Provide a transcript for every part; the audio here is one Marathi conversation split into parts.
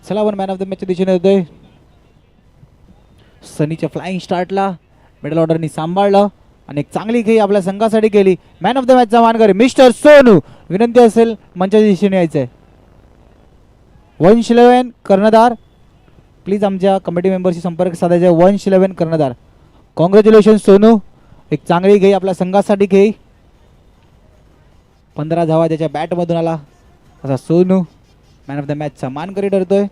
चला वन मॅन ऑफ द मॅचच्या दिशेने येतोय. सनीच्या फ्लाइंग स्टार्टला मिडल ऑर्डरनी सांभाळलं आणि एक चांगली खेळी आपल्या संघासाठी केली. मॅन ऑफ द मॅचचा मानकरी मिस्टर सोनू. विनंती असेल मंचाच्या दिशेने यायचंय. 111 कर्णधार प्लीज आमच्या कमिटी मेंबरशी संपर्क साधायचा आहे. 111 कर्णधार. कॉंग्रॅच्युलेशन सोनू, एक चांगली खेळी आपल्या संघासाठी खेळी. 15 धावा त्याच्या बॅटमधून आला असा सोनू मॅन ऑफ द मॅचचा मानकरी ठरतोय.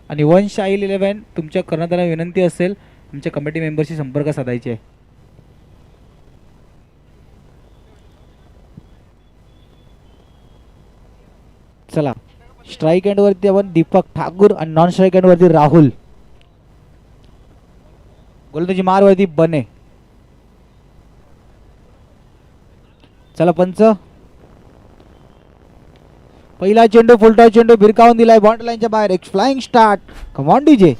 आणि 111 तुमच्या कर्णधाराला विनंती असेल तुमच्या कमिटी मेंबरशी संपर्क साधायचे आहे. चला स्ट्राईक एंड वरती आपण दीपक ठाकूर आणि नॉन स्ट्राईक एंड वरती राहुल. गोलंदाजी मार वरती बने. चला पंच. पहिला चेंडू फुलटॉस चेंडू भिरकावून दिलाय बॉन्ड लाईनच्या बाहेर. एक flying start. Come on DJ.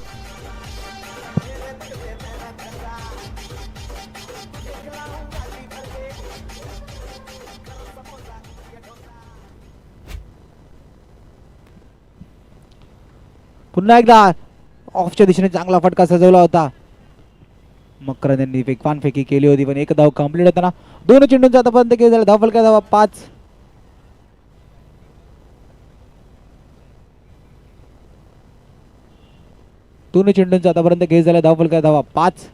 पुन्हा एकदा ऑफच्या दिशेने चांगला फटका सजवला होता. मकरंद यांनी वेगवान फेकी केली होती पण एक धाव कंप्लीट होताना 2 चेंडूंचा आतापर्यंत केली झाला. धावफलका धावा 5. दोन चेंडूंचा आतापर्यंत केस झाला. धावफलका धावा 5.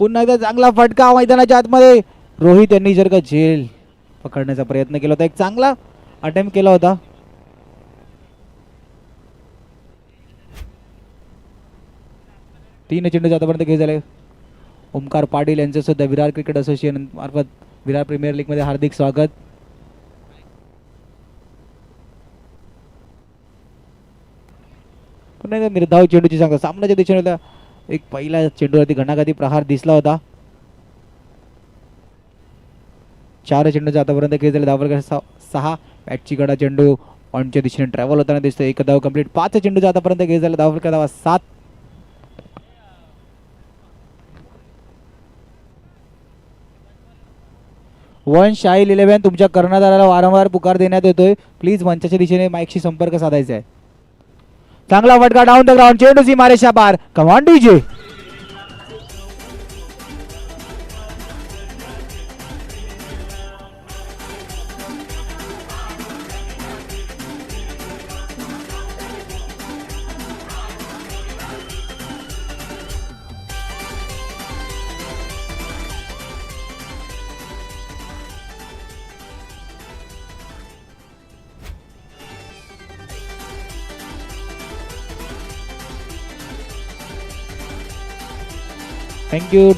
पुन्हा एकदा चांगला फटका मैदानाच्या आतमध्ये. रोहित यांनी जर का झेल पकडण्याचा प्रयत्न केला होता. एक चांगला अटेम्प्ट केला होता. तीन चेंडू आतापर्यंत खेळ झाले. ओमकार पाटील यांचं सुद्धा विरार क्रिकेट असोसिएशन मार्फत विरार प्रीमियर लीग मध्ये हार्दिक स्वागत. पुन्हा एकदा निर्धाव चेंडूची सांगा सामन्याच्या दिशेने एक पहिला चेंडूवरती घणाघाती प्रहार दिसला होता. 4 चेंडूचा आतापर्यंत खेळ झाले. धावफलक 6. बॅटची गडा चेंडू ऑनच्या दिशेने ट्रॅव्हल होताना दिसतो. एक धाव कंप्लीट. 5 चेंडूचा आतापर्यंत खेळ झाला. धावफलक धावा 7. शाईल 11 तुमच्या कर्णधाराला वारंवार पुकार देण्यात येतोय. प्लीज मंचाच्या दिशेने माईकशी संपर्क साधायचा आहे. चांगला फटका डाऊन द ग्राउंड. चेंडू सीमारेषा पार. Come on DJ.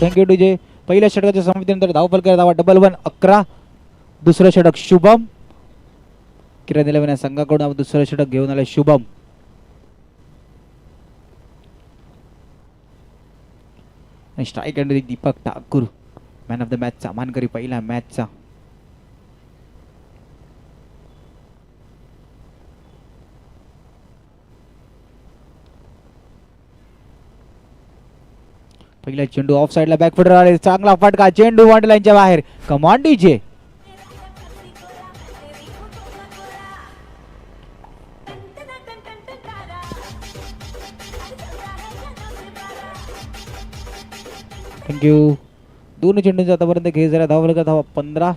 Thank you DJ. पहिल्या षटकाच्या समाप्तीनंतर धावफलक धावा 1-1 11. दुसरं षटक शुभम. किरण 11 या संघाकडून दुसरं षटक घेऊन आले Shubham. Strike end Deepak Thakur man of the मॅचचा मानकरी पहिला मॅचचा. पहिला चेंडू ऑफ साइडला बॅकफुटर आले. चांगला फटका. चेंडू बॉन्ड लाईनच्या बाहेर. Come on DJ. थँक्यू. 2 चेंडूंचा आतापर्यंत खेळ झाला. धावफलक धावा 15.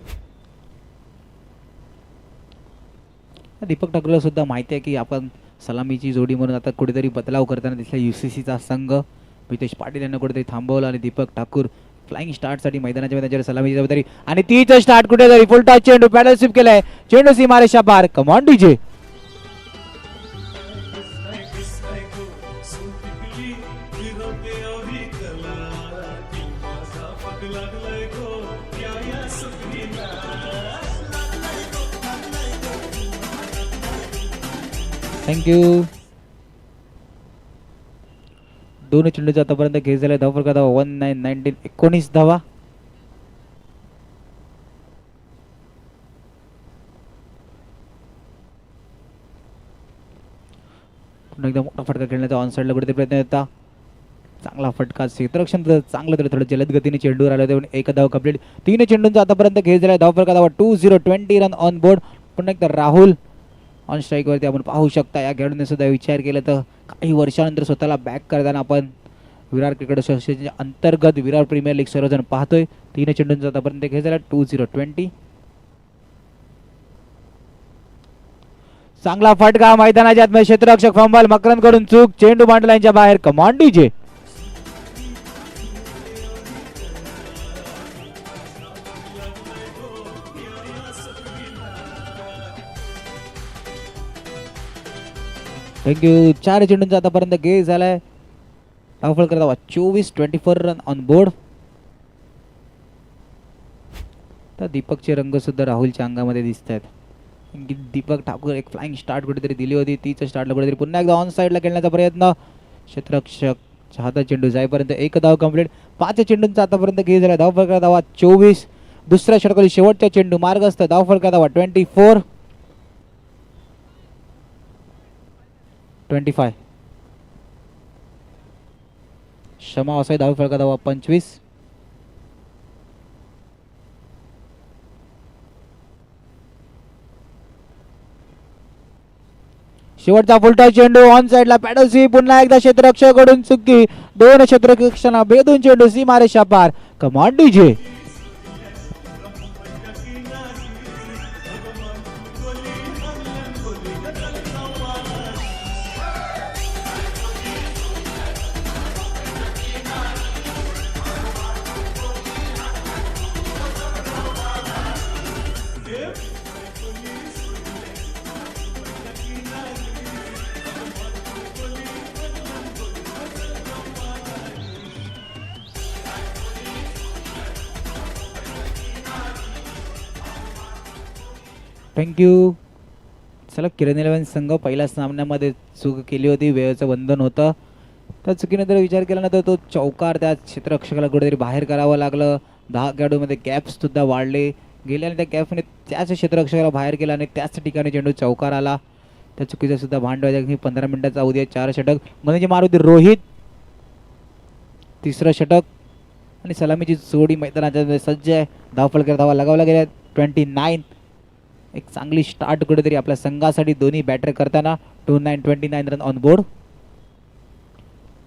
दीपक ठाकूरला सुद्धा माहिती आहे की आपण सलामीची जोडी म्हणून आता कुठेतरी बदलाव करताना दिसला UCCचा संघ. मितेश पाटील यांना कुठेतरी थांबवलं आणि दीपक ठाकूर फ्लाइंग स्टार्टसाठी मैदानाच्या मध्ये सलामीची जबाबदारी. आणि तीच स्टार्ट कुठेतरी फुल टॉस चेंडू पॅडल स्वीप केलाय. चेंडू सीमारेषा पार. Come on DJ. थँक्यू. 2 चेंडूचा आतापर्यंत खेळ झाला. धावफलक धावा 19 19 धावा. पुन्हा एकदा मोठा फटका खेळण्याचा ऑन साइडला कुठेतरी प्रयत्न होता. चांगला फटका, क्षेत्ररक्षण चांगलं तरी थोडं जलद गतीने चेंडूवर आलं होते. एक धाव कंप्लीट. 3 चेंडूंचा आतापर्यंत खेळ झाला. धावफलक धावा 20 रन ऑन बोर्ड. पुन्हा एकदा राहुल ऑन स्ट्राईक वरती आपण पाहू शकता. या खेळाडूने सुद्धा विचार केला तर काही वर्षानंतर स्वतःला बॅक करताना आपण विराट क्रिकेट असोसिएशनच्या अंतर्गत विराट प्रीमियर लीग सर्वजण पाहतोय. 3 चेंडूंचा आतापर्यंत खेळ झाला. 20 चांगला फटका मैदानाच्या आतमध्ये, क्षेत्ररक्षक फंबल, मकरंद कडून चूक, चेंडू बाउंड्री लाईनच्या बाहेर. Command DJ. थँक्यू. 4 चेंडूंचा आतापर्यंत गेम झालाय. धावफलक करता 24 रन ऑन बोर्ड. तर दीपकचे रंग सुद्धा राहुलच्या अंगामध्ये दिसत आहेत. दीपक ठाकूर एक फ्लाइंग स्टार्ट कुठेतरी दिली होती, तीच स्टार्टला कुठेतरी पुन्हा एकदा ऑन साईडला खेळण्याचा प्रयत्न. क्षेत्ररक्षक हातात चेंडू जाईपर्यंत एक धाव कंप्लीट. 5 चेंडूंचा आतापर्यंत खेळ झाला. धावफलक धावा 24. दुसऱ्या षटकातील शेवटचा चेंडू मार्गस्थ. धावफलक धावा 25. क्षमा असाय. धावफलक धावा 25. शेवटचा फुलटा चेंडू ऑन साइडला पॅडल सी. पुन्हा एकदा क्षेत्ररक्षकाकडून चुकी. 2 क्षेत्ररक्षकांना भेदून चेंडू सीमारेषा पार. Command DJ. थँक्यू. चला, किरण 11 संघ पहिल्या सामन्यामध्ये चूक केली होती, वेळेचं बंधन होतं. त्या चुकीने जर विचार केला ना तर तो चौकार त्या क्षेत्ररक्षकाला कुठेतरी बाहेर करावं लागलं. 10 खेळाडूमध्ये गॅप्स सुद्धा वाढले गेले आणि त्या गॅपने त्याच क्षेत्ररक्षकाला बाहेर केला आणि त्याच ठिकाणी चेंडू चौकार आला. त्या चुकीचं सुद्धा भांडवल. 15 मिनिटाचा उद्या 4 षटक म्हणजे मारुती रोहित. 3रं षटक आणि सलामीची जोडी मैदानाच्या सज्ज आहे. धावफलक धावा लगावला गेल्या 29. एक चांगली स्टार्ट कुठेतरी आपल्या संघासाठी दोन्ही बॅटर करताना. 29 रन ऑन बोर्ड.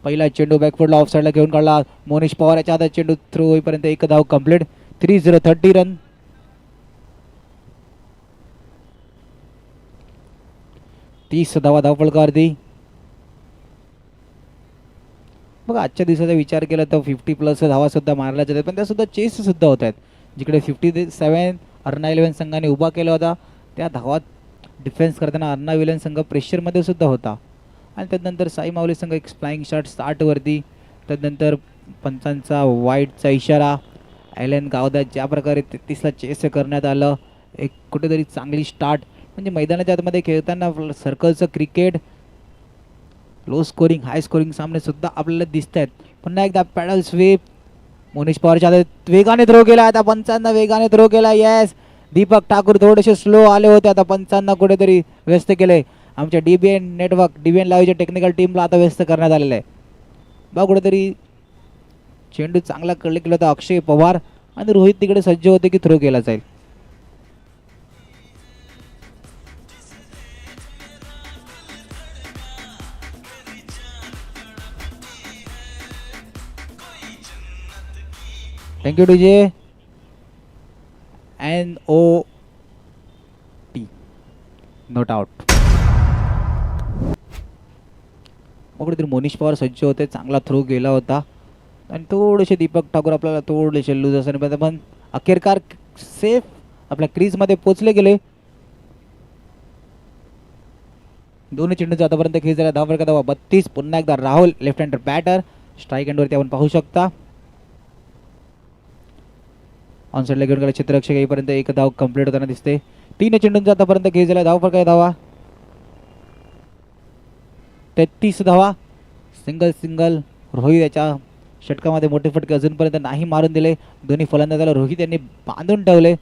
पहिला चेंडू बॅकफुटला ऑफ साईडला घेऊन काढला. मोनिश पवार याच्या हातात चेंडू थ्रो होईपर्यंत एक धाव कंप्लीट. 30 रन. 30 धावा धावफलकावरती. बघा, आजच्या दिवसाचा विचार केला तर 50+ धावा सुद्धा मारल्या जातात, पण त्या सुद्धा चेस सुद्धा होत आहेत. जिकडे 57 अर्ना 11 संघाने उभा केला होता, त्या धावात डिफेन्स करताना अर्ना 11 संघ प्रेशरमध्ये सुद्धा होता. आणि त्यानंतर साई माऊली संघ एक फ्लाइंग शॉट स्टार्टवरती. त्यानंतर पंचांचा वाईटचा इशारा. ॲलन गावदा ज्या प्रकारे 33ला चेस करण्यात आलं, एक कुठेतरी चांगली स्टार्ट. म्हणजे मैदानाच्या आतमध्ये खेळताना सर्कलचं क्रिकेट, लो स्कोरिंग हाय स्कोरिंग सामने सुद्धा आपल्याला दिसत आहेत. पुन्हा एकदा पॅडल स्वीप. मोनिश पवारच्या हातात वेगाने थ्रो केला. आता पंचांना वेगाने थ्रो केला. येस, दीपक ठाकूर थोडेसे स्लो आले होते, आता पंचांना कुठेतरी व्यस्त केले. आमच्या DBN नेटवर्क, DBN लाईव्हच्या टेक्निकल टीमला आता व्यस्त करण्यात आलेलं आहे. बघा, कुठेतरी चेंडू चांगला कळले केला होता अक्षय पवार आणि रोहित तिकडे सज्ज होते की थ्रो केला जाईल. Thank you DJ. NOT note out. कुठेतरी मोनिश पवार सज्ज होते, चांगला थ्रो गेला होता आणि थोडेसे दीपक ठाकूर आपल्याला थोडेसे लूज असणे, पण अखेरकार सेफ आपल्या क्रीजमध्ये पोचले गेले. 2 चेंडूचा आतापर्यंत खेळ झाला. धावफलक धावा 32. पुन्हा एकदा Rahul left hander batter. Strike हँडवरती आपण पाहू शकता. ऑन साईडला घेऊन गेला क्षेत्ररक्षक येईपर्यंत एक धाव कंप्लीट होताना दिसते. 3 चेंडूंचा आतापर्यंत खेळ झाला. धावफलक धावा 33 धावा. सिंगल. रोहित याच्या षटकामध्ये मोठे फटके अजूनपर्यंत नाही मारून दिले. दोन्ही फलंदाजाला रोहित यांनी बांधून ठेवले.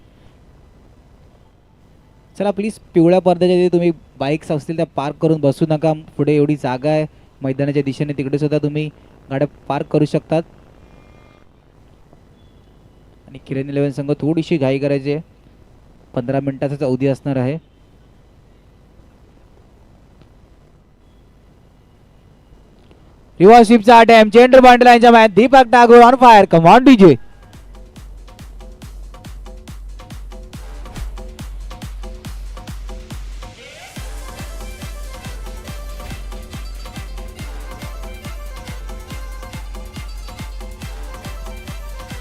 चला प्लीज, पिवळ्या पडद्याच्या तुम्ही बाईक्स असतील त्या पार्क करून बसू नका. पुढे एवढी जागा आहे, मैदानाच्या दिशेने तिकडे सुद्धा तुम्ही गाड्या पार्क करू शकतात. आणि किरण 11 संघ थोडीशी घाई करायची आहे. 15 मिनिटाचाच अवधी असणार आहे. रिव्हर्सिपचा अटॅम्प चेंडू बाउंड्री लाईनच्या match Deepak Thakur on fire. Come on DJ.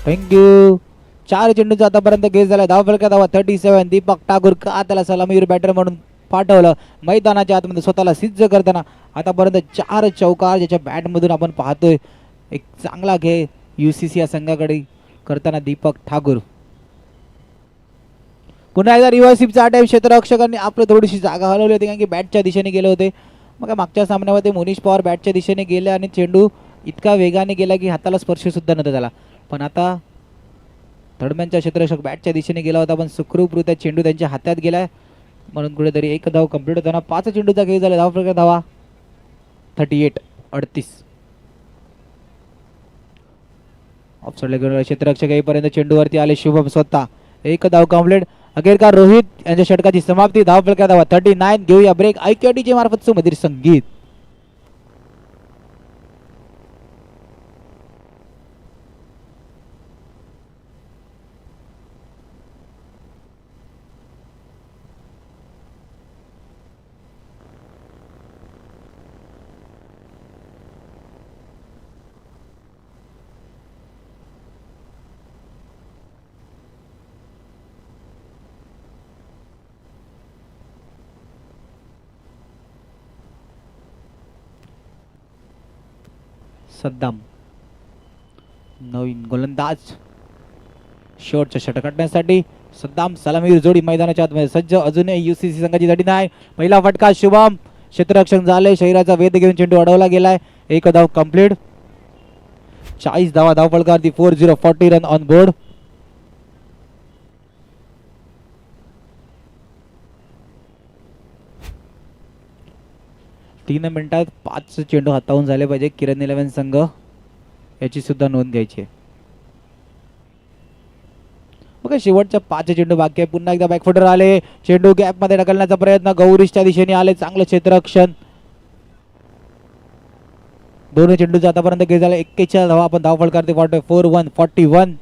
Thank you. 4 चेंडूचा आतापर्यंत गेस झाला. धावफलका धावा 37. दीपक ठाकूर का त्याला सलामीवीर बॅटर म्हणून पाठवलं मैदानाच्या आतमध्ये स्वतःला सिद्ध करताना. आतापर्यंत 4 चौकार ज्याच्या बॅटमधून आपण पाहतोय. एक चांगला खेळ UCC या संघाकडे करताना दीपक ठाकूर. पुन्हा एकदा रिव्हर्सिपचा अटॅम्प. क्षेत्ररक्षकांनी आपलं थोडीशी जागा हलवली होती कारण की बॅटच्या दिशेने गेले होते. मग मागच्या सामन्यामध्ये मोनिश पवार बॅटच्या दिशेने गेले आणि चेंडू इतका वेगाने गेला की हाताला स्पर्श सुद्धा नव्हता झाला. पण आता थर्डमॅनचा क्षेत्ररक्षक बॅटच्या दिशेने गेला होता पण सुखरूपरित्या चेंडू त्यांच्या हातात गेलाय म्हणून कुठेतरी 1 धाव कंप्लीट होताना 5 चेंडूचा खेळ झाला. धावफलका धावा 38. ऑफसाईडला क्षेत्ररक्षक येईपर्यंत चेंडूवरती आले शुभम स्वतः. 1 धाव कंप्लीट. अखेरकार रोहित यांच्या षटकाची समाप्ती. धावफलका धावा 39. घेऊया ब्रेक. IQTJ मार्फत सुमधुर संगीत. सद्दाम नवीन गोलंदाज. शेवटच्या षटक काढण्यासाठी सद्दाम सलामीवीर जोडी मैदानाच्या आतमध्ये सज्ज. अजूनही UCC संघाची जडी नाही. पहिला फटका शुभम. क्षेत्ररक्षक झाले. शरीराचा वेध घेऊन चेंडू अडवला गेलाय. 1 धाव कंप्लीट. 40 धावा धावफलकावरती. 40 रन ऑन बोर्ड. तीन मिनिटात 5 चेंडू हातावून झाले पाहिजे. किरण 11 संघ याची सुद्धा नोंद घ्यायची आहे. बघा शेवटच्या 5 चेंडू बाकी आहे. पुन्हा एकदा बॅकफुटर आले. चेंडू गॅप मध्ये ढकलण्याचा प्रयत्न. गौरीशच्या दिशेने आले. चांगलं क्षेत्ररक्षण. 2 चेंडूचा आतापर्यंत गेला झाला. 41 धावा. आपण धावफलकावरती 41.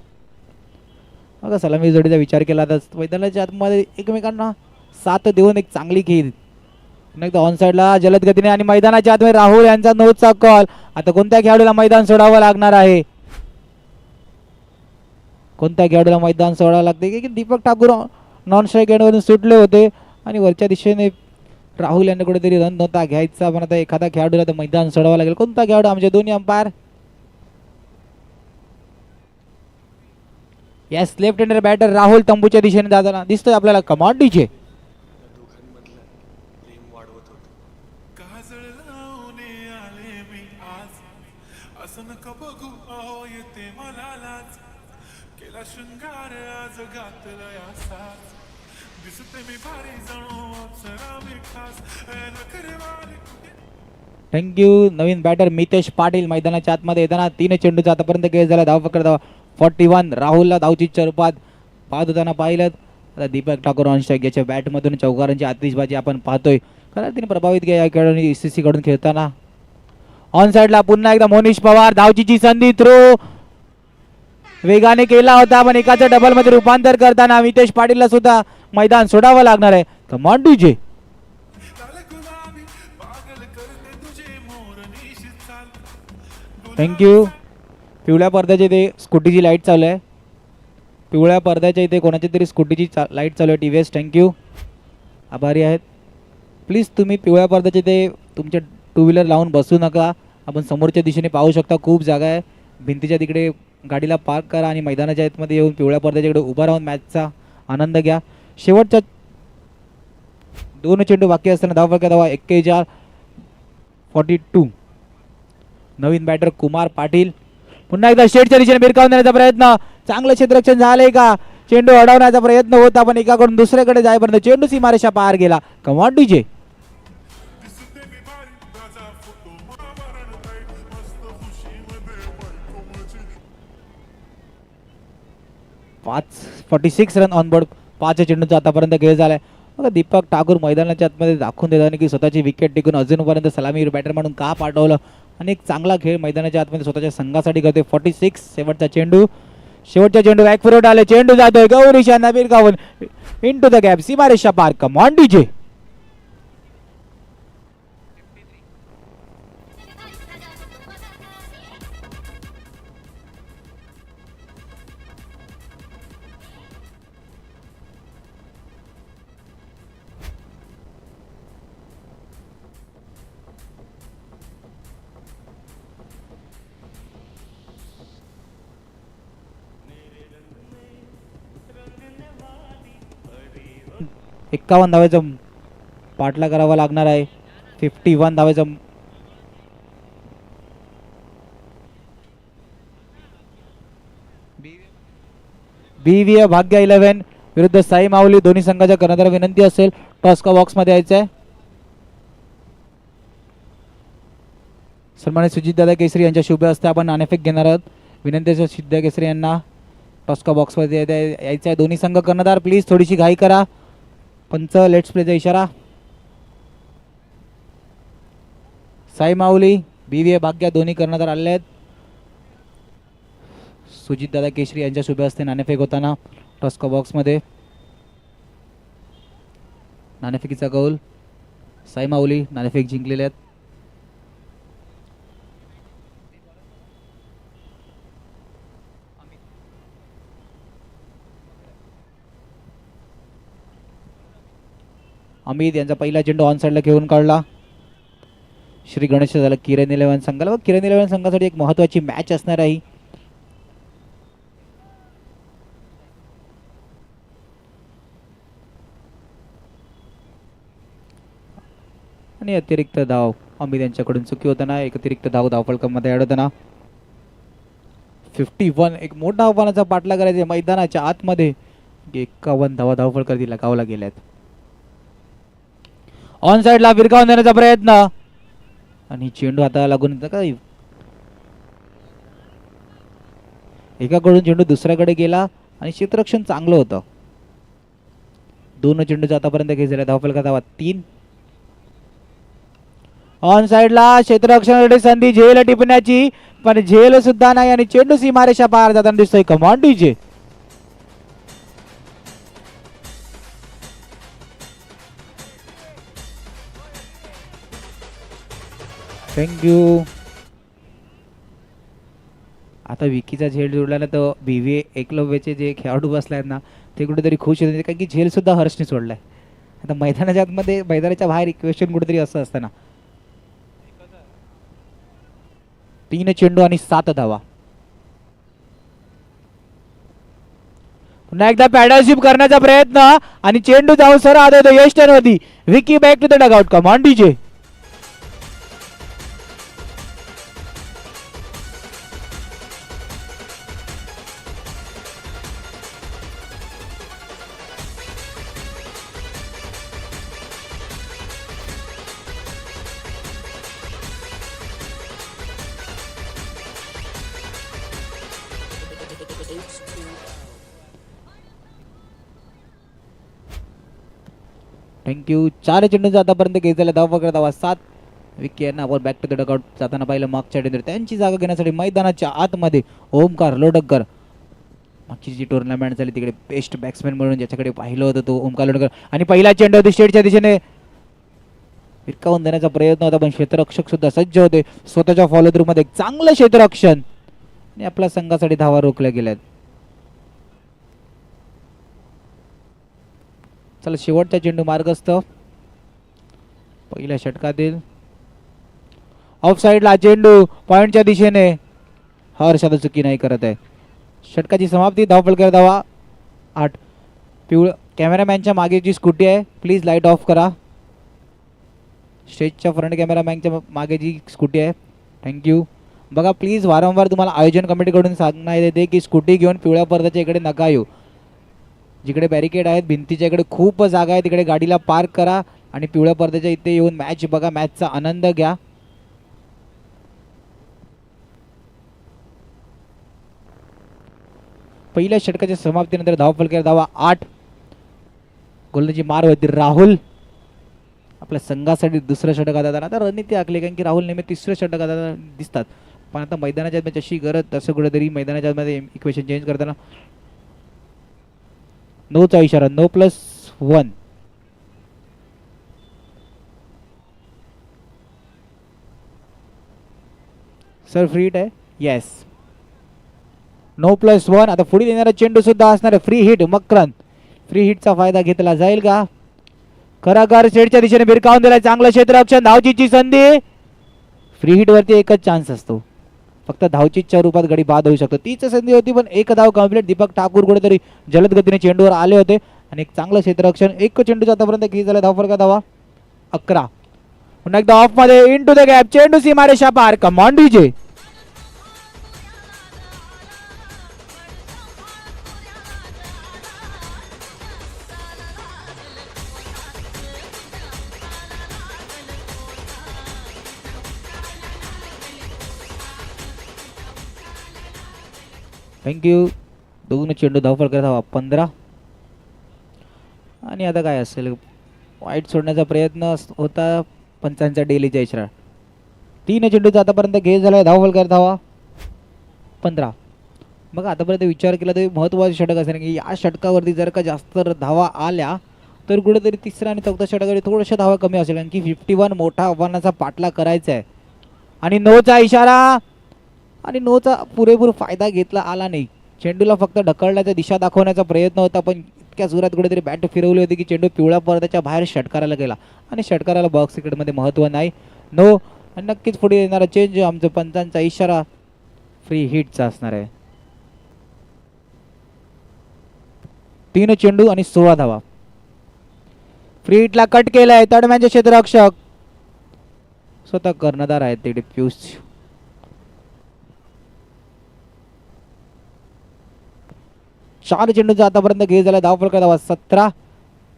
बघा सलामी जोडीचा विचार केला तर मैदानाच्या आतमध्ये एकमेकांना साथ देऊन एक चांगली खेळ. एकदा ऑन साइडला जलद गतीने आणि मैदानाच्या आतमध्ये राहुल यांचा नोचा कॉल. आता कोणत्या खेळाडूला मैदान सोडावं लागणार आहे. कोणत्या खेळाडूला मैदान सोडावं लागते की दीपक ठाकूर नॉन स्ट्राईक एंडवरून सुटले होते आणि वरच्या दिशेने राहुल यांना कुठेतरी रन नव्हता घ्यायचा. पण आता एखादा खेळाडूला तर मैदान सोडावं लागेल. कोणता खेळाडू. आमचे दोन्ही umpire. Yes left hander batter Rahul तंबूच्या दिशेने जाताना दिसतोय आपल्याला. Command DJ. थँक्यू. नवीन बॅटर मितेश पाटील मैदानाच्या आतमध्ये येताना 3 चेंडूचा आतापर्यंत खेळ झाला. धावफलक धावा 41. राहुलला धावची रूपात पाहत होताना पाहिलं. आता दीपक ठाकूर ऑन स्ट्राईक याच्या बॅटमधून चौकारांची आतिषबाजी आपण पाहतोय. कारण तिने प्रभावित केला या खेळाडूंनी UCC कडून खेळताना. ऑन साइडला पुन्हा एकदा मोनिश पवार. धावचीची संधी. थ्रो वेगाने केला होता पण एकाचं डबल मध्ये रूपांतर करताना मितेश पाटीलला सुद्धा मैदान सोडावं लागणार आहे. Command DJ. थँक्यू. पिवळ्या पडद्याच्या इथे स्कूटीची लाईट चालू आहे. पिवळ्या पडद्याच्या इथे कोणाची तरी स्कूटीची लाईट चालू आहे. TVS thank you. आभारी आहेत. प्लीज तुम्ही पिवळ्या पडद्याच्या इथे तुमच्या 2 व्हीलर लावून बसू नका. आपण समोरच्या दिशेने पाहू शकता खूप जागा आहे. भिंतीच्या तिकडे गाडीला पार्क करा आणि मैदानाच्या आतमध्ये येऊन पिवळ्या पडद्याच्याकडे उभा राहून मॅचचा आनंद घ्या. शेवटच्या 2 चेंडू बाकी असताना धावफलक धावा 41. 42. नवीन बॅटर कुमार पाटील. पुन्हा एकदा शेटच्या दिशेने भिरकावून देण्याचा प्रयत्न. चांगलं क्षेत्ररक्षण झालंय का. चेंडू अडवण्याचा प्रयत्न होता पण एकाकडून दुसऱ्याकडे जाईपर्यंत चेंडू सीमारेषा पार गेला. Command DJ. पाच 46 रन ऑन बोर्ड. 5 चेंडूंचा आतापर्यंत खेळ झालाय. बघा दीपक ठाकूर मैदानाच्या आतमध्ये दाखवून देताना की स्वतःची विकेट टिकून अजूनपर्यंत सलामीवर बॅटर म्हणून का पाठवलं आणि एक चांगला खेळ मैदानाच्या आतमध्ये स्वतःच्या संघासाठी करते. 46 शेवटचा चेंडू. शेवटचा चेंडू बॅक फॉरवर्ड आले. चेंडू जातोय गौरीशा नबीर गावून इनटू द गॅप. सीमारेषा पार. Come on DJ. एक्कावन्न धावेचा पाठला करावा लागणार आहे. 51 धावेचा BVA भाग्य 11 विरुद्ध साई माऊली. दोन्ही संघाच्या कर्णधार विनंती असेल टॉस का बॉक्स मध्ये यायचं आहे. सन्मानित सुजितदादा केसरी यांच्या शुभ हस्ते आपण नाणेफेक घेणार आहोत. विनंती असेल सिद्ध केसरी यांना टॉस का बॉक्स मध्ये यायचं आहे. दोन्ही संघ कर्णधार प्लीज थोडीशी घाई करा. पंच लेट्स प्लेचा इशारा. साई माऊली BVA भाग्य दोन्ही कर्णधार आले आहेत. सुजितदादा केसरी यांच्या शुभ हस्ते नाणेफेक होताना टॉस्का बॉक्स मध्ये नाणेफेकीचा कौल. साई माऊली नाणेफेक जिंकलेले आहेत. अमित यांचा पहिला चेंडू ऑन साइडला घेऊन काढला. श्री गणेश झाला किरण 11 संघाला. किरण 11 संघासाठी एक महत्वाची मॅच असणार आहे. आणि अतिरिक्त धाव अमित यांच्याकडून चुकी होताना एक अतिरिक्त धाव धावफलकामध्ये ऍड होताना 51 एक मोठा आव्हानाचा पाठला करायचा मैदानाच्या आतमध्ये. 51 धावा धावफलकावरती लगावला गेल्यात. ऑन साइडला विरकावून देण्याचा प्रयत्न आणि चेंडू हाताला लागून काय एकाकडून चेंडू दुसऱ्याकडे गेला आणि क्षेत्ररक्षण चांगलं होतं. दोन चेंडूचा आतापर्यंत खेळ झाला. धावफलका धावा 3. ऑन साइडला क्षेत्ररक्षणासाठी संधी झेल टिपण्याची पण झेल सुद्धा नाही आणि चेंडू सीमारेषा पार जाताना दिसतोय. Come on DJ. थँक्यू. आता विकीचा झेल जोडला ना तर BVA एकलव्यचे जे खेळाडू बसले आहेत ना ते कुठेतरी खुश होते कारण की झेल सुद्धा हर्षने सोडलाय. आता मैदानाच्या आतमध्ये मैदानाच्या बाहेर इक्वेशन कुठेतरी असं असतं ना. 3 चेंडू आणि 7 धावा. पुन्हा एकदा पॅडलशिप करण्याचा प्रयत्न आणि चेंडू जाऊन सर आदो यष्टनवरती. Vicky back to the dugout. Come on DJ. Thank you. 4 चेंडूंचा आतापर्यंत घेतलेला धाव पकडा धावा 7. विकी यांना आपण बॅक टू द डगआउट जाताना पाहिलं मागच्या डेंडर त्यांची जागा घेण्यासाठी मैदानाच्या आतमध्ये ओमकार लोडकर. मागची जी टुर्नामेंट झाली तिकडे बेस्ट बॅट्समॅन म्हणून ज्याच्याकडे पाहिलं होतं तो ओमकार लोडकर. आणि पहिला चेंडू होती स्टेटच्या दिशेने विरकावून देण्याचा प्रयत्न होता पण क्षेत्ररक्षक सुद्धा सज्ज होते. स्वतःच्या फॉलो थ्रू मध्ये चांगलं क्षेत्ररक्षण आणि आपल्या संघासाठी धावा रोखल्या गेल्यात. चला शेवटचा चेंडू मार्गस्थ. पहिल्या षटकातील ऑफ साइडला चेंडू पॉइंटच्या दिशेने. हर्ष आता चुकी नाही करत आहे. षटकाची समाप्ती. धावफलक धावा 8. कॅमेरामॅनच्या मागे जी स्कूटी आहे प्लीज लाईट ऑफ करा. स्टेजच्या फ्रंट कॅमेरामॅनच्या मागे जी स्कूटी आहे थँक्यू. बघा प्लीज वारंवार तुम्हाला आयोजन कमिटीकडून सांगण्यात येते की स्कूटी घेऊन पिवळ्या पडद्याच्या इकडे नका येऊ. जिकडे बॅरिकेड आहेत भिंतीच्या इकडे खूप जागा आहे तिकडे गाडीला पार्क करा आणि पिवळ्या पडद्याच्या इथे येऊन मॅच बघा. मॅचचा आनंद घ्या. पहिल्या षटकाच्या समाप्तीनंतर धावफलकावर धावा 8. गोलंदाजी मारवरती राहुल आपल्या संघासाठी दुसरं षटक आता आता रणनीती आखली, कारण की राहुल नेहमी तिसरं षटक आता दिसतात, पण आता मैदानाच्या आतमध्ये अशी गरज तसं कुठेतरी मैदानाच्या आतमध्ये इक्वेशन चेंज करताना 9चा इशारा 9+1. सर फ्री हिट आहे, येस 9+1. आता पुढे येणारा चेंडू सुद्धा असणार आहे फ्री हिट. मकरंद फ्री हिटचा फायदा घेतला जाईल का? करागार शेडच्या दिशेने भिरकावून दिलाय, चांगलं क्षेत्ररक्षण, धावचीची संधी. फ्री हिट वरती एकच चान्स असतो, फक्त धावचीच्या रूपात गडी बाद होऊ शकतो. तीच संधी होती पण एक धाव कंप्लीट. दीपक ठाकूर कुठेतरी जलद गतीने चेंडूवर आले होते आणि एक चांगलं क्षेत्ररक्षण. एक चेंडूचा आतापर्यंत किती झाला धावफलका धावा 11. पुन्हा एकदा ऑफ मध्ये इन टू द गॅप, चेंडू सीमारेषा पार. कमांड विजय. थँक्यू. दोन चेंडू धावफलका धावा 15. आणि आता काय असेल, वाईट सोडण्याचा प्रयत्न होता पंचांचा डेलीचा इशारा. 3 चेंडूचा आतापर्यंत घेत झाला धावफलका धावा 15. मग आतापर्यंत विचार केला तरी महत्त्वाचे षटक असेल की या षटकावरती जर का जास्त धावा आल्या तर कुठेतरी तिसऱ्या आणि चौथ्या षटकावरती थोड्याशा धावा कमी असेल, कारण की 51 मोठा आव्हानाचा पाठला करायचा आहे. आणि 9चा इशारा, आणि 9चा पुरेपूर फायदा घेतला आला नाही. चेंडूला फक्त ढकलण्याचा दिशा दाखवण्याचा प्रयत्न होता, पण इतक्या जोरात कुठेतरी बॅट फिरवली होती की चेंडू पिवळ्या पडद्याच्या बाहेर षटकाराला गेला आणि षटकाराला बॉक्स क्रिकेटमध्ये महत्त्व नाही. 9 आणि नक्कीच पुढे येणारा चेंज आमचा पंचांचा इशारा फ्री हिटचा असणार आहे. 3 चेंडू आणि 16 धावा. फ्री हिटला कट केलाय तडम्यांचे क्षेत्ररक्षक स्वतः कर्णधार आहेत ते पियुष. 4 चेंडूचा आतापर्यंत घेत झाला धावफलका धावा 17.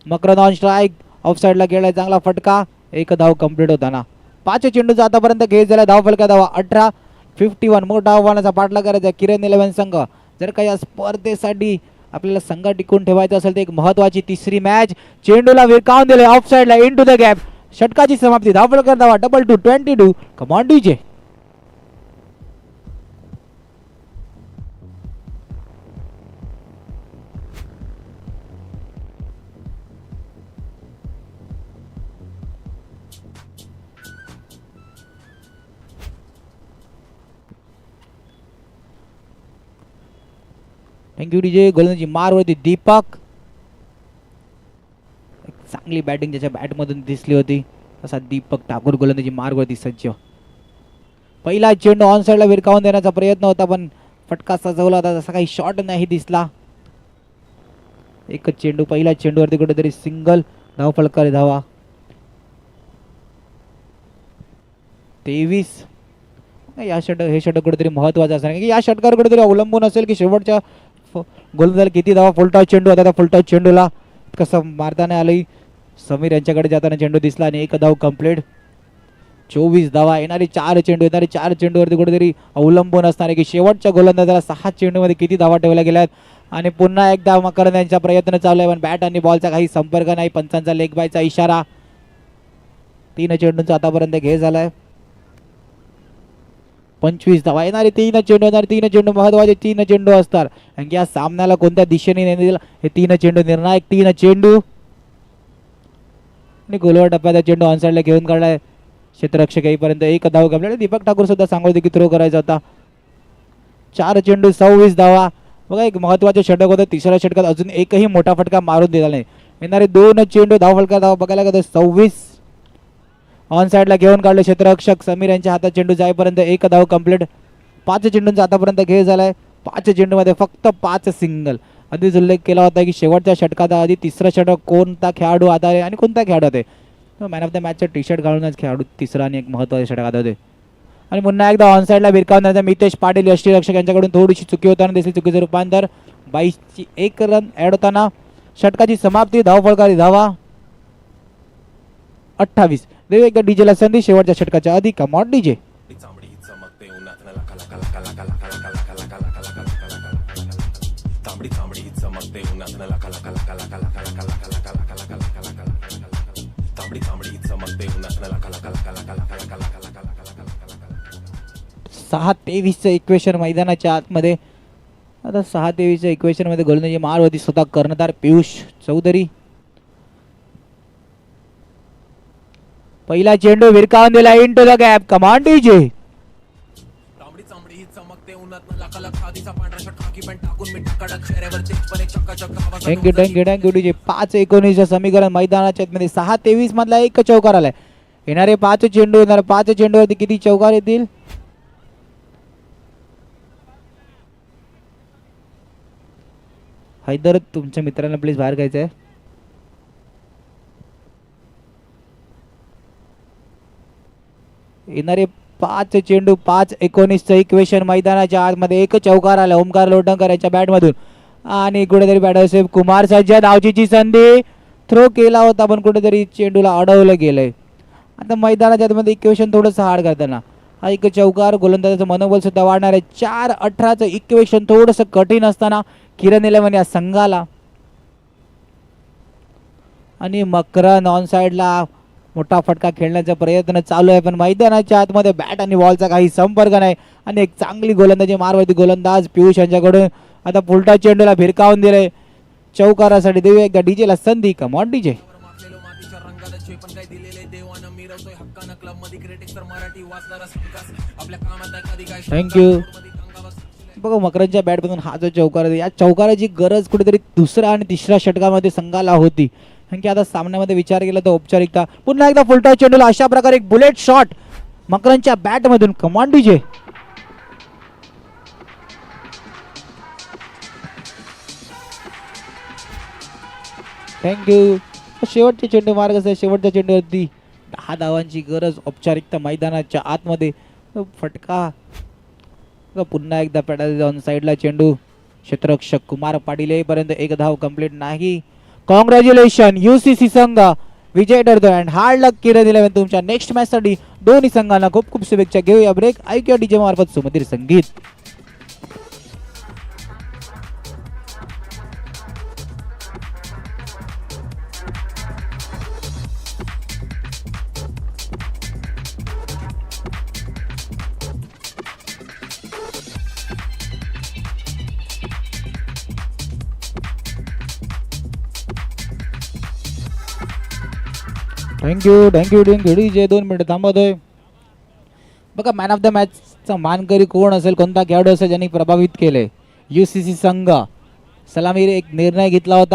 मकरंद ऑन स्ट्राईक, ऑफ साईडला गेलाय, चांगला फटका, एक धाव कंप्लीट होताना. 5 चेंडूचा आतापर्यंत घेत झाला धावफलका धावा 18. 51 मोठा आव्हानाचा पाठला करायचा किरण 11 संघ. जर का या स्पर्धेसाठी आपल्याला संघ टिकून ठेवायचा असेल तर एक महत्वाची तिसरी मॅच. चेंडूला विरकावून दिले ऑफ साईडला इन टू द गॅप. षटकाची समाप्ती धावफलका धावा 22 कमांड विजय. Thank you DJ. गोलंदाजी मारवरती दीपक, चांगली बॅटिंग ज्याच्या बॅटमधून दिसली होती तसा दीपक ठाकूर गोलंदाजी मारवरती सज्ज. पहिला चेंडू ऑन साईडला विरकावून देण्याचा प्रयत्न होता पण फटका सजवला होता, तसा काही शॉट नाही दिसला. एकच चेंडू, पहिल्या चेंडूवरती कुठेतरी सिंगल, धावफलका धावा 23. या हे षटक कुठेतरी महत्वाचं असणार की या षटकावर कुठेतरी अवलंबून असेल की शेवटच्या गोलंदाजाला किती धावा. फुलटॉस चेंडू होता, त्या फुलटॉस चेंडूला कसं मारताना आलंय. समीर यांच्याकडे जाताना चेंडू दिसला आणि एक धाव कंप्लीट. 24 धावा. येणारे 4 चेंडूवरती कुठेतरी अवलंबून असणार आहे की शेवटच्या गोलंदाजाला 6 चेंडूमध्ये किती धावा ठेवल्या गेल्यात. आणि पुन्हा एकदा मकरंद यांचा प्रयत्न चालू आहे पण बॅट आणि बॉलचा काही संपर्क नाही. पंचांचा लेग बायचा इशारा. 3 चेंडूंचा आतापर्यंत घे झालाय 25 धावा. येणारे 3 चेंडू महत्वाचे 3 चेंडू असतात कारण की या सामन्याला कोणत्या दिशेने नेतील हे 3 चेंडू निर्णायक. 3 चेंडू आणि गोलवर टप्प्याचा चेंडू ऑन साईडला घेऊन काढलाय क्षेत्ररक्षक येईपर्यंत. एक धाव गमला. दीपक ठाकूर सुद्धा सांगत होते की थ्रो करायचा होता. 4 चेंडू 26 धावा. बघा एक महत्वाचे षटक होतं. तिसऱ्या षटकात अजून एकही मोठा फटका मारून दिला नाही. येणारे 2 चेंडू धावफलका धावा बघायला गेलं 26. ऑन साईडला घेऊन काढले क्षेत्ररक्षक समीर यांच्या हातात चेंडू जाईपर्यंत एक धाव कंप्लीट. 5 चेंडूंचा आतापर्यंत खेळ झालाय. 5 चेंडूमध्ये फक्त 5 सिंगल. आधीच उल्लेख केला होता की शेवटच्या षटकात आधी तिसरं षटक कोणता खेळाडू आता आहे आणि कोणता खेळाडू होते. मॅन ऑफ द मॅचचं टी शर्ट घालूनच खेळाडू तिसरा आणि एक महत्त्वाचे षटक आता होते. आणि पुन्हा एकदा ऑन साईडला भिरकावण्याचा मितेश पाटील यष्टीरक्षक यांच्याकडून थोडीशी चुकी होताना दिसली. चुकीचं रूपांतर. 22ची 1 रन ॲड होताना षटकाची समाप्ती. धावफलकारी धावा 28. देऊ एकदा डीजेला संधी शेवटच्या षटकाच्या आधी. Come on DJ. चमकते उन्हातनं लाका लाका लाका लाका लाका लाका लाका लाका लाका लाका लाका लाका लाका लाका तांबडी तांबडी चमकते उन्हातनं लाका लाका लाका लाका लाका लाका लाका लाका लाका लाका लाका 6-23चं इक्वेशन मैदानाच्या आतमध्ये. आता 6-23च्या इक्वेशन मध्ये गोलंदाजी मार होती स्वतः कर्णधार पियुष चौधरी. पहिला चेंडू विरकावून दिला into the gap. Command DJ. तांबडी तांबडी ही चमकते उन्हातनं लाका लाका आधीचा पांढरा शर्ट खाकी पॅन्ट टाकून मी टकाटक चेहऱ्यावरती पण एक चक्काचक आवाज. Thank you DJ. 5-19चं समीकरण मैदानाच्या आतमध्ये. 6-23 मधला एक चौकार आलाय. येणारे 5 चेंडू येणार. 5 चेंडूवरती किती चौकार येतील? हैदर तुमच्या मित्रांना प्लीज बाहेर घ्यायचं आहे. येणारे 5 चेंडू. 5-19चं इक्वेशन मैदानाच्या आतमध्ये. एक चौकार आला ओमकार लोटंकर याच्या बॅट मधून आणि कुठेतरी बॅटर सेफ. कुमार सज्जद धावचीची संधी. थ्रो केला होता पण कुठेतरी चेंडूला अडवलं गेलंय. आता मैदानाच्या आतमध्ये इक्वेशन थोडंसं हार्ड करताना हा एक चौकार. गोलंदाजाचं मनोबल सुद्धा वाढणार आहे. 4-18चं इक्वेशन थोडंसं कठीण असताना किरण इलेव्हन या संघाला आणि मकरन ऑन साइडला मोठा फटका खेळण्याचा प्रयत्न चालू आहे पण मैदानाच्या आतमध्ये बॅट आणि बॉलचा काही संपर्क नाही आणि एक चांगली गोलंदाजी मारवरती गोलंदाज पियुष यांच्याकडून. आता पुलटा चेंडूला भिरकावून दिले. चौकारासाठी देऊया एकदा डीजेला संधी. Come on DJ. थँक्यू. बघा मकरनच्या बॅटमधून हा जो चौकार आहे या चौकाराची गरज कुठेतरी दुसऱ्या आणि तिसऱ्या षटकामध्ये संघाला होती. कारण की आता सामन्यामध्ये विचार केला तर औपचारिकता. पुन्हा एकदा फुलटॉस चेंडूला अशा प्रकारे एक बुलेट शॉट मकरनच्या बॅटमधून. Command DJ. थँक्यू. शेवटचे चेंडू मार्ग असेल. शेवटच्या चेंडूवरती 10 धावांची गरज. औपचारिकता मैदानाच्या आतमध्ये. फटका पुन्हा एकदा पॅडल ऑन साइडला चेंडू. क्षेत्ररक्षक कुमार पाटील येईपर्यंत एक धाव कंप्लीट नाही. कॉंग्रॅच्युलेशन UCC संघ विजय ठरतो and hard luck Kiran eleven तुमच्या नेक्स्ट मॅच साठी दोन्ही संघांना खूप खूप शुभेच्छा. घेऊया ब्रेक. ऐकूया डीजे मार्फत सुमधुर संगीत. Thank you DJ. 2 मिनिटं थांबवतोय. बघा मॅन ऑफ द मॅचचा मानकरी कोण असेल, कोणता खेळाडू असेल ज्यांनी प्रभावित केले UCC संघ. सलामी एक निर्णय घेतला होता.